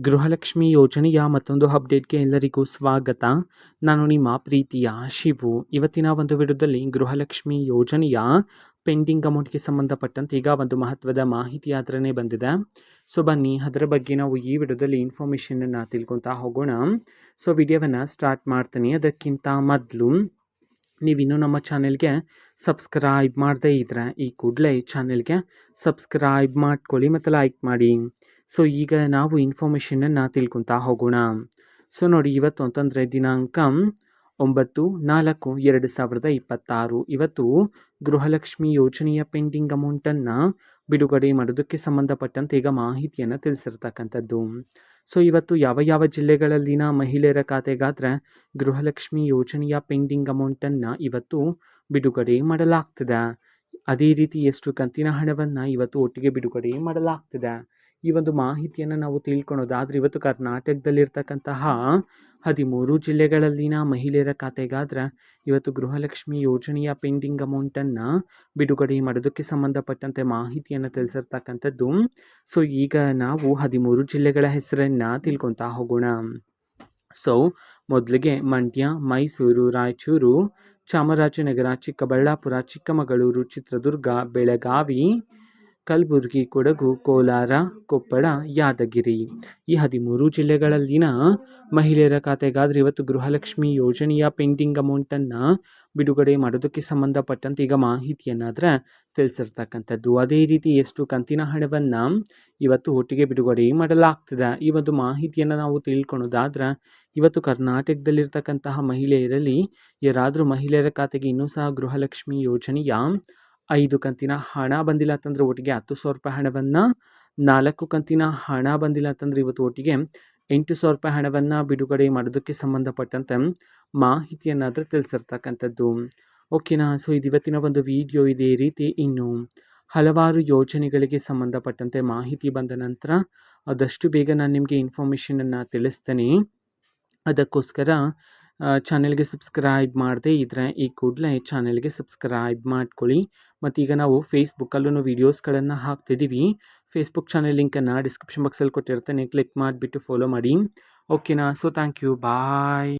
ಗೃಹಲಕ್ಷ್ಮಿ ಯೋಜನೆಯ ಮತ್ತೊಂದು ಅಪ್ಡೇಟ್ಗೆ ಎಲ್ಲರಿಗೂ ಸ್ವಾಗತ. ನಾನು ನಿಮ್ಮ ಪ್ರೀತಿಯ ಶಿವು. ಇವತ್ತಿನ ಒಂದು ವಿಡಿಯೋದಲ್ಲಿ ಗೃಹಲಕ್ಷ್ಮಿ ಯೋಜನೆಯ ಪೆಂಡಿಂಗ್ ಅಮೌಂಟ್ಗೆ ಸಂಬಂಧಪಟ್ಟಂತೆ ಈಗ ಒಂದು ಮಹತ್ವದ ಮಾಹಿತಿ ಆದ್ರೇ ಬಂದಿದೆ. ಸೊ ಬನ್ನಿ ಅದರ ಬಗ್ಗೆ ನಾವು ಈ ವಿಡಿಯೋದಲ್ಲಿ ಇನ್ಫಾರ್ಮೇಷನನ್ನು ತಿಳ್ಕೊತಾ ಹೋಗೋಣ. ಸೊ ವಿಡಿಯೋವನ್ನು ಸ್ಟಾರ್ಟ್ ಮಾಡ್ತೀನಿ. ಅದಕ್ಕಿಂತ ಮೊದಲು ನೀವಿನ್ನೂ ನಮ್ಮ ಚಾನೆಲ್ಗೆ ಸಬ್ಸ್ಕ್ರೈಬ್ ಮಾಡದೇ ಇದ್ದರೆ ಈ ಕೂಡಲೇ ಚಾನೆಲ್ಗೆ ಸಬ್ಸ್ಕ್ರೈಬ್ ಮಾಡ್ಕೊಳ್ಳಿ ಮತ್ತು ಲೈಕ್ ಮಾಡಿ. ಸೊ ಈಗ ನಾವು ಇನ್ಫಾರ್ಮೇಷನನ್ನು ತಿಳ್ಕೊತಾ ಹೋಗೋಣ. ಸೊ ನೋಡಿ, ಇವತ್ತು ಅಂತಂದರೆ ದಿನಾಂಕ 9/4/2026 ಇವತ್ತು ಗೃಹಲಕ್ಷ್ಮಿ ಯೋಜನೆಯ ಪೆಂಡಿಂಗ್ ಅಮೌಂಟನ್ನು ಬಿಡುಗಡೆ ಮಾಡೋದಕ್ಕೆ ಸಂಬಂಧಪಟ್ಟಂತೆ ಈಗ ಮಾಹಿತಿಯನ್ನು ತಿಳಿಸಿರ್ತಕ್ಕಂಥದ್ದು. ಸೊ ಇವತ್ತು ಯಾವ ಯಾವ ಜಿಲ್ಲೆಗಳಲ್ಲಿನ ಮಹಿಳೆಯರ ಖಾತೆಗಾದರೆ ಗೃಹಲಕ್ಷ್ಮಿ ಯೋಜನೆಯ ಪೆಂಡಿಂಗ್ ಅಮೌಂಟನ್ನು ಇವತ್ತು ಬಿಡುಗಡೆ ಮಾಡಲಾಗ್ತದೆ, ಅದೇ ರೀತಿ ಎಷ್ಟು ಕಂತಿನ ಹಣವನ್ನು ಇವತ್ತು ಒಟ್ಟಿಗೆ ಬಿಡುಗಡೆ ಮಾಡಲಾಗ್ತದೆ, ಈ ಒಂದು ಮಾಹಿತಿಯನ್ನು ನಾವು ತಿಳ್ಕೊಳೋದಾದರೆ ಇವತ್ತು ಕರ್ನಾಟಕದಲ್ಲಿರ್ತಕ್ಕಂತಹ 13 ಜಿಲ್ಲೆಗಳಲ್ಲಿನ ಮಹಿಳೆಯರ ಖಾತೆಗಾದರೆ ಇವತ್ತು ಗೃಹಲಕ್ಷ್ಮಿ ಯೋಜನೆಯ ಪೆಂಡಿಂಗ್ ಅಮೌಂಟನ್ನು ಬಿಡುಗಡೆ ಮಾಡೋದಕ್ಕೆ ಸಂಬಂಧಪಟ್ಟಂತೆ ಮಾಹಿತಿಯನ್ನು ತಿಳಿಸಿರ್ತಕ್ಕಂಥದ್ದು. ಸೊ ಈಗ ನಾವು 13 ಜಿಲ್ಲೆಗಳ ಹೆಸರನ್ನು ತಿಳ್ಕೊತಾ ಹೋಗೋಣ. ಸೊ ಮೊದಲಿಗೆ ಮಂಡ್ಯ, ಮೈಸೂರು, ರಾಯಚೂರು, ಚಾಮರಾಜನಗರ, ಚಿಕ್ಕಬಳ್ಳಾಪುರ, ಚಿಕ್ಕಮಗಳೂರು, ಚಿತ್ರದುರ್ಗ, ಬೆಳಗಾವಿ, ಕಲಬುರಗಿ, ಕೊಡಗು, ಕೋಲಾರ, ಕೊಪ್ಪಳ, ಯಾದಗಿರಿ ಈ 13 ಜಿಲ್ಲೆಗಳಲ್ಲಿನ ಮಹಿಳೆಯರ ಖಾತೆಗಾದರೆ ಇವತ್ತು ಗೃಹಲಕ್ಷ್ಮಿ ಯೋಜನೆಯ ಪೆಂಡಿಂಗ್ ಅಮೌಂಟನ್ನು ಬಿಡುಗಡೆ ಮಾಡೋದಕ್ಕೆ ಸಂಬಂಧಪಟ್ಟಂತೆ ಈಗ ಮಾಹಿತಿಯನ್ನಾದರೆ ತಿಳಿಸಿರ್ತಕ್ಕಂಥದ್ದು. ಅದೇ ರೀತಿ ಎಷ್ಟು ಕಂತಿನ ಹಣವನ್ನು ಇವತ್ತು ಒಟ್ಟಿಗೆ ಬಿಡುಗಡೆ ಮಾಡಲಾಗ್ತದೆ, ಈ ಒಂದು ಮಾಹಿತಿಯನ್ನು ನಾವು ತಿಳ್ಕೊಳೋದಾದ್ರೆ ಇವತ್ತು ಕರ್ನಾಟಕದಲ್ಲಿರ್ತಕ್ಕಂತಹ ಮಹಿಳೆಯರಲ್ಲಿ ಯಾರಾದರೂ ಮಹಿಳೆಯರ ಖಾತೆಗೆ ಇನ್ನೂ ಸಹ ಗೃಹಲಕ್ಷ್ಮಿ ಯೋಜನೆಯ 5 ಕಂತಿನ ಹಣ ಬಂದಿಲ್ಲ ಅಂತಂದರೆ ಒಟ್ಟಿಗೆ 10,000 ರೂಪಾಯಿ ಹಣವನ್ನು, 4 ಕಂತಿನ ಹಣ ಬಂದಿಲ್ಲ ಅಂತಂದರೆ ಇವತ್ತು ಒಟ್ಟಿಗೆ 8,000 ರೂಪಾಯಿ ಹಣವನ್ನು ಬಿಡುಗಡೆ ಮಾಡೋದಕ್ಕೆ ಸಂಬಂಧಪಟ್ಟಂತೆ ಮಾಹಿತಿಯನ್ನಾದರೆ ತಿಳಿಸಿರ್ತಕ್ಕಂಥದ್ದು. ಓಕೆನಾ. ಸೊ ಇದು ಇವತ್ತಿನ ಒಂದು ವಿಡಿಯೋ. ಇದೇ ರೀತಿ ಇನ್ನು ಹಲವಾರು ಯೋಜನೆಗಳಿಗೆ ಸಂಬಂಧಪಟ್ಟಂತೆ ಮಾಹಿತಿ ಬಂದ ನಂತರ ಆದಷ್ಟು ಬೇಗ ನಾನು ನಿಮಗೆ ಇನ್ಫಾರ್ಮೇಷನನ್ನು ತಿಳಿಸ್ತೇನೆ. ಅದಕ್ಕೋಸ್ಕರ ಚಾನೆಲ್ಗೆ ಸಬ್ಸ್ಕ್ರೈಬ್ ಮಾಡದೇ ಇದ್ದರೆ ಈ ಕೂಡಲೇ ಚಾನೆಲ್ಗೆ ಸಬ್ಸ್ಕ್ರೈಬ್ ಮಾಡ್ಕೊಳ್ಳಿ. ಮತ್ತು ಈಗ ನಾವು ಫೇಸ್ಬುಕ್ಕಲ್ಲೂ ವೀಡಿಯೋಸ್ಗಳನ್ನು ಹಾಕ್ತಿದ್ದೀವಿ. ಫೇಸ್ಬುಕ್ ಚಾನೆಲ್ ಲಿಂಕನ್ನು ಡಿಸ್ಕ್ರಿಪ್ಷನ್ ಬಾಕ್ಸಲ್ಲಿ ಕೊಟ್ಟಿರ್ತೇನೆ, ಕ್ಲಿಕ್ ಮಾಡಿಬಿಟ್ಟು ಫಾಲೋ ಮಾಡಿ. ಓಕೆನಾ. So thank you, bye.